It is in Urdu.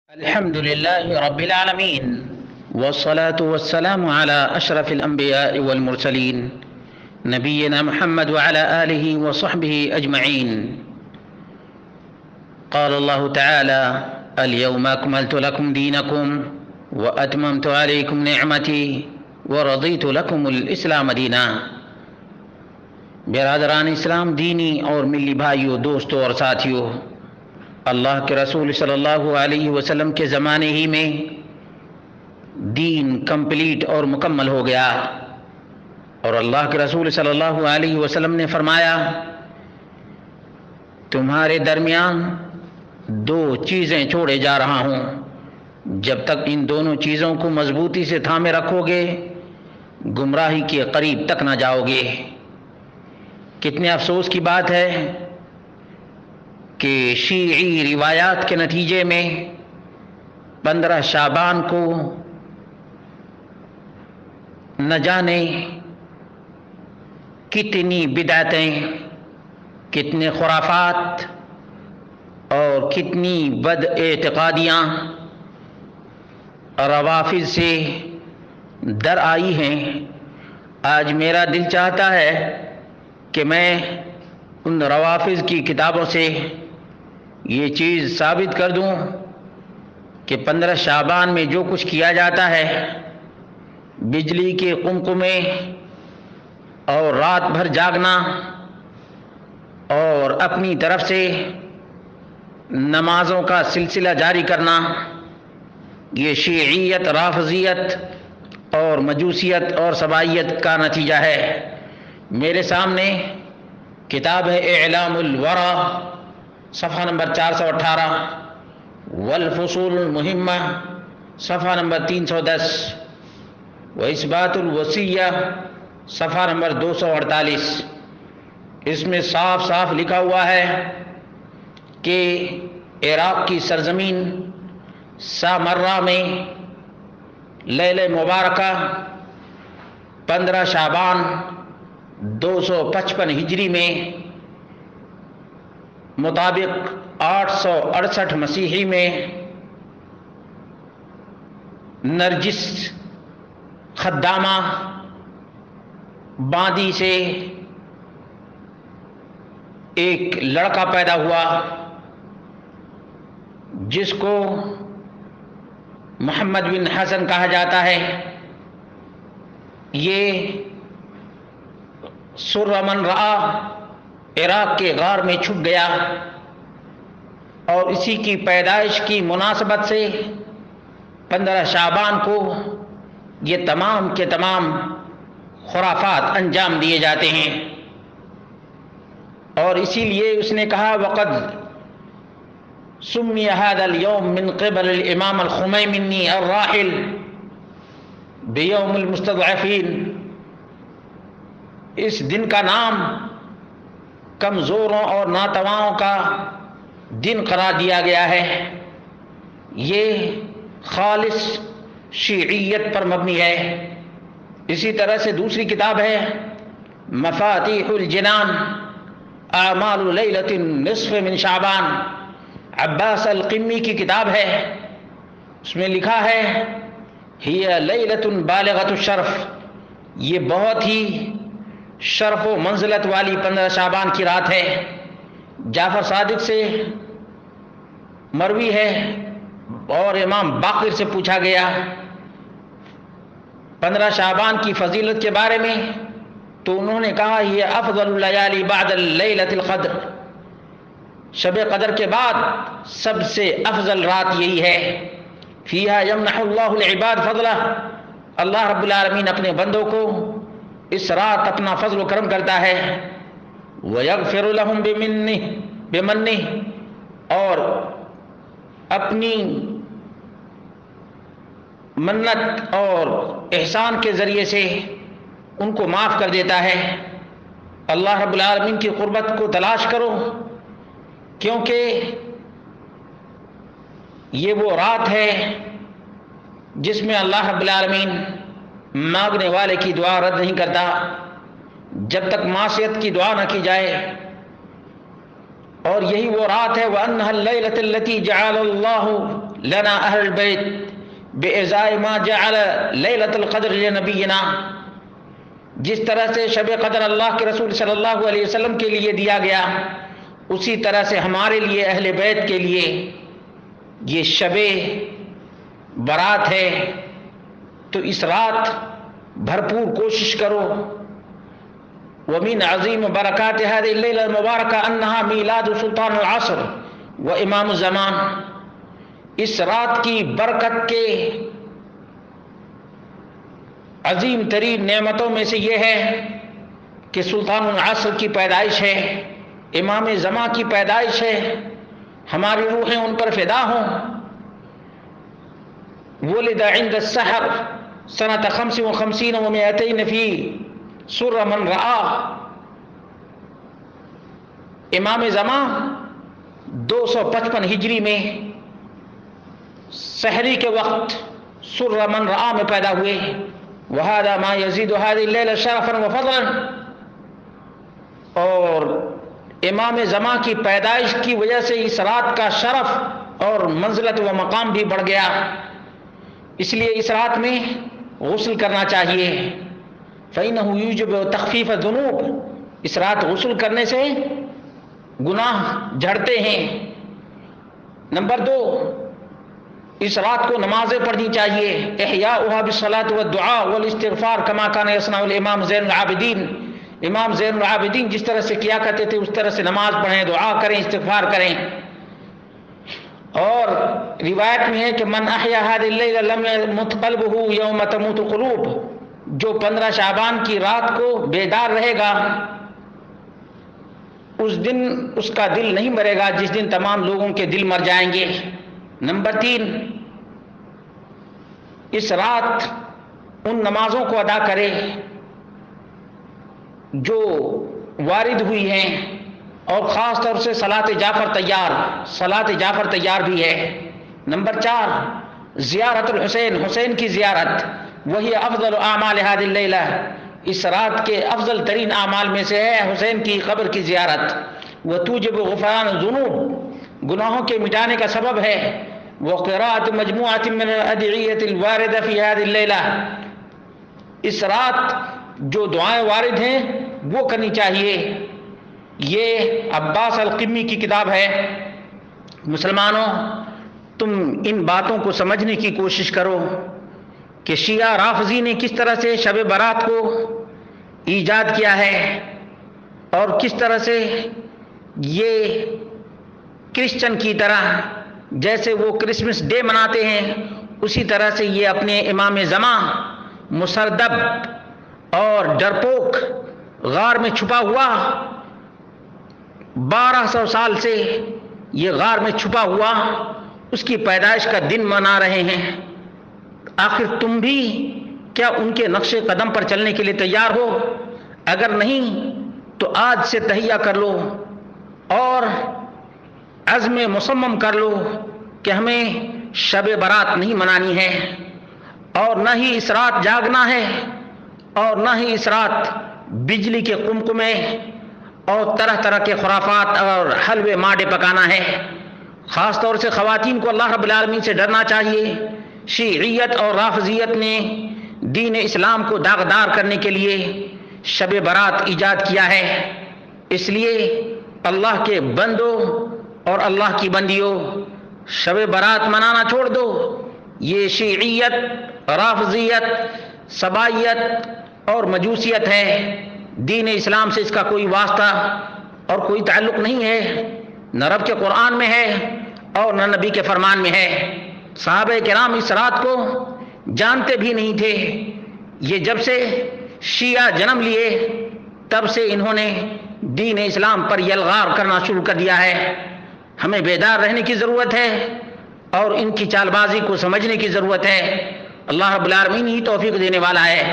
الحمد لله رب العالمين، والصلاة والسلام على أشرف الأنبياء والمرسلين نبينا محمد وعلى آله وصحبه أجمعين. قال الله تعالى: اليوم أكملت لكم دينكم وأتممت عليكم نعمتي ورضيت لكم الإسلام دینا. برادران اسلام، دینی اور ملی بھائیوں، دوستوں اور ساتھیوں، اللہ کے رسول صلی اللہ علیہ وسلم کے زمانے ہی میں دین کمپلیٹ اور مکمل ہو گیا، اور اللہ کے رسول صلی اللہ علیہ وسلم نے فرمایا: تمہارے درمیان دو چیزیں چھوڑے جا رہا ہوں، جب تک ان دونوں چیزوں کو مضبوطی سے تھامے رکھو گے گمراہی کے قریب تک نہ جاؤ گے. کتنے افسوس کی بات ہے کہ شیعی روایات کے نتیجے میں 15 شعبان کو نہ جانے کتنی بدعتیں، کتنے خرافات اور کتنی بد اعتقادیاں روافض سے در آئی ہیں. آج میرا دل چاہتا ہے کہ میں ان روافض کی کتابوں سے یہ چیز ثابت کر دوں کہ 15 شعبان میں جو کچھ کیا جاتا ہے، بجلی کے قمقمے اور رات بھر جاگنا اور اپنی طرف سے نمازوں کا سلسلہ جاری کرنا، یہ شیعیت، رافضیت اور مجوسیت اور سبائیت کا نتیجہ ہے. میرے سامنے کتاب ہے اعلام الورا، صفحہ نمبر 418، والفصول المہمہ، صفحہ نمبر 310، واثبات الوصیہ، صفحہ نمبر 248. اس میں صاف صاف لکھا ہوا ہے کہ عراق کی سرزمین سامرہ میں لیلہ مبارکہ 15 شعبان 255 ہجری میں مطابق 868 مسیحی میں نرجس خدامہ باندی سے ایک لڑکا پیدا ہوا جس کو محمد بن حسن کہا جاتا ہے. یہ سر من رآ عراق کے غار میں چھپ گیا، اور اسی کی پیدائش کی مناسبت سے 15 شعبان کو یہ تمام کے تمام خرافات انجام دیے جاتے ہیں. اور اسی لیے اس نے کہا: وقد سمی هذا اليوم من قبل الامام الخمینی الراحل بیوم المستضعفین. اس دن کا نام کمزوروں اور ناتواؤں کا دن قرار دیا گیا ہے. یہ خالص شیعیت پر مبنی ہے. اسی طرح سے دوسری کتاب ہے مفاتیح الجنان، اعمال لیلۃ النصف من شعبان، عباس القمی کی کتاب ہے. اس میں لکھا ہے: ہی لیلۃ بالغۃ الشرف، یہ بہت ہی شرف و منزلت والی 15 شعبان کی رات ہے. جعفر صادق سے مروی ہے اور امام باقر سے پوچھا گیا 15 شعبان کی فضیلت کے بارے میں، تو انہوں نے کہا: یہ افضل اللیالی بعد لیلۃ القدر، شب قدر کے بعد سب سے افضل رات یہی ہے. فیہا یمنح اللہ العباد فضلہ، اللہ رب العالمین اپنے بندوں کو اس رات اپنا فضل و کرم کرتا ہے. وَيَغْفِرُ لَهُمْ بِمَنِّهِ، اور اپنی منت اور احسان کے ذریعے سے ان کو معاف کر دیتا ہے. اللہ رب العالمین کی قربت کو تلاش کرو، کیونکہ یہ وہ رات ہے جس میں اللہ رب العالمین مانگنے والے کی دعا رد نہیں کرتا جب تک معصیت کی دعا نہ کی جائے. اور یہی وہ رات ہے وَأَنَّهَا اللَّيْلَةُ الَّتِي جَعَلَ اللَّهُ لنا اہل البیت بإزاء ما جعل لیلۃ القدر لنبینا، جس طرح سے شب قدر اللہ کے رسول صلی اللہ علیہ وسلم کے لیے دیا گیا، اسی طرح سے ہمارے لیے اہل بیت کے لیے یہ شب برات ہے۔ تو اس رات بھرپور کوشش کرو۔ ومن عظیم برکات هذه الليلة المبارکہ انہا میلاد سلطان العصر و امام الزمان، اس رات کی برکت کے عظیم ترین نعمتوں میں سے یہ ہے کہ سلطان العصر کی پیدائش ہے، امام زمان کی پیدائش ہے، ہماری روحیں ان پر فدا ہوں۔ ولد عند السحر سنة 55 و200 فی سر من رآ، امام زمان 255 ہجری میں سحری کے وقت سر من رآ میں پیدا ہوئے۔ وہذا ما یزید هذه الليلة شرفا وفضلا، اور امام زمان کی پیدائش کی وجہ سے اس رات کا شرف اور منزلت و مقام بھی بڑھ گیا۔ اس لیے اس رات میں غسل کرنا چاہیے۔ فإنه يوجب تخفیف الذنوب، اس رات غسل کرنے سے گناہ جھڑتے ہیں۔ نمبر 2، اس رات کو نمازیں پڑھنی چاہیے۔ احیاؤها بالصلاة والدعاء والاستغفار كما كان يصنع الامام زین العابدین، امام زین العابدین جس طرح سے کیا کرتے تھے اس طرح سے نماز پڑھیں، دعا کریں، استغفار کریں۔ اور روایت میں ہے کہ من احیا هذه الليلة لم يمت قلبه يوم تموت القلوب، جو 15 شعبان کی رات کو بیدار رہے گا اس دن اس کا دل نہیں مرے گا جس دن تمام لوگوں کے دل مر جائیں گے۔ نمبر 3، اس رات ان نمازوں کو ادا کرے جو وارد ہوئی ہیں، اور خاص طور سے صلاۃ جعفر تیار، صلاۃ جعفر تیار بھی ہے۔ نمبر 4، زیارت الحسین، حسین کی زیارت، وہی افضل اعمال هذه الليلة، اس رات کے افضل ترین اعمال میں سے ہے حسین کی قبر کی زیارت۔ وتوجب غفران الذنوب، گناہوں کے مٹانے کا سبب ہے۔ وقراءة مجموعة من الأدعية الواردة في هذه الليلة، اس رات جو دعائیں وارد ہیں وہ کرنی چاہیے۔ یہ عباس القمی کی کتاب ہے۔ مسلمانوں، تم ان باتوں کو سمجھنے کی کوشش کرو کہ شیعہ رافضی نے کس طرح سے شب برات کو ایجاد کیا ہے، اور کس طرح سے یہ کرسچن کی طرح جیسے وہ کرسمس ڈے مناتے ہیں اسی طرح سے یہ اپنے امام زمان مسردب اور ڈرپوک غار میں چھپا ہوا 1200 سال سے یہ غار میں چھپا ہوا اس کی پیدائش کا دن منا رہے ہیں۔ آخر تم بھی کیا ان کے نقش قدم پر چلنے کے لیے تیار ہو؟ اگر نہیں تو آج سے تہیہ کر لو اور عزم مصمم کر لو کہ ہمیں شب برات نہیں منانی ہے، اور نہ ہی اس رات جاگنا ہے، اور نہ ہی اس رات بجلی کے قمقمے اور طرح طرح کے خرافات اور حلوے ماڈے پکانا ہے۔ خاص طور سے خواتین کو اللہ رب العالمین سے ڈرنا چاہیے۔ شیعیت اور رافضیت نے دین اسلام کو داغدار کرنے کے لیے شب برات ایجاد کیا ہے۔ اس لیے اللہ کے بندوں اور اللہ کی بندیوں، شب برات منانا چھوڑ دو۔ یہ شیعیت، رافضیت، سبائیت اور مجوسیت ہے۔ دین اسلام سے اس کا کوئی واسطہ اور کوئی تعلق نہیں ہے، نہ رب کے قرآن میں ہے اور نہ نبی کے فرمان میں ہے۔ صحابہ کرام اس رات کو جانتے بھی نہیں تھے۔ یہ جب سے شیعہ جنم لیے تب سے انہوں نے دین اسلام پر یلغار کرنا شروع کر دیا ہے۔ ہمیں بیدار رہنے کی ضرورت ہے اور ان کی چال بازی کو سمجھنے کی ضرورت ہے۔ اللہ رب العالمین ہی توفیق دینے والا ہے۔